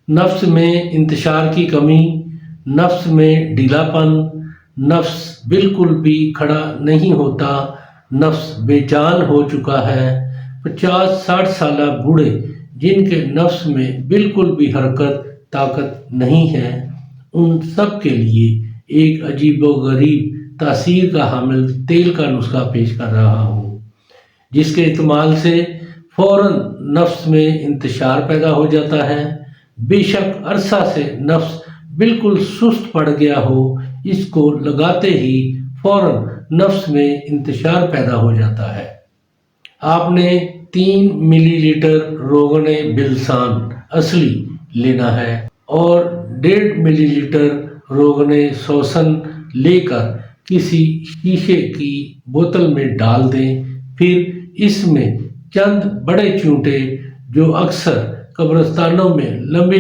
نفس میں انتشار کی کمی، نفس میں ڈھیلا پن، نفس بالکل بھی کھڑا نہیں ہوتا، نفس بے جان ہو چکا ہے۔ 50-60 سالہ بوڑھے جن کے نفس میں بالکل بھی حرکت طاقت نہیں ہے، ان سب کے لیے ایک عجیب و غریب تاثیر کا حامل تیل کا نسخہ پیش کر رہا ہوں، جس کے استعمال سے فوراً نفس میں انتشار پیدا ہو جاتا ہے۔ بے شک عرصہ سے نفس بالکل سست پڑ گیا ہو، اس کو لگاتے ہی فوراً نفس میں انتشار پیدا ہو جاتا ہے۔ آپ نے 3 ملی لیٹر روغن بلسان اصلی لینا ہے اور 1.5 ملی لیٹر روغن سوسن لے کر کسی شیشے کی بوتل میں ڈال دیں۔ پھر اس میں چند بڑے چونٹے جو اکثر قبرستانوں میں لمبی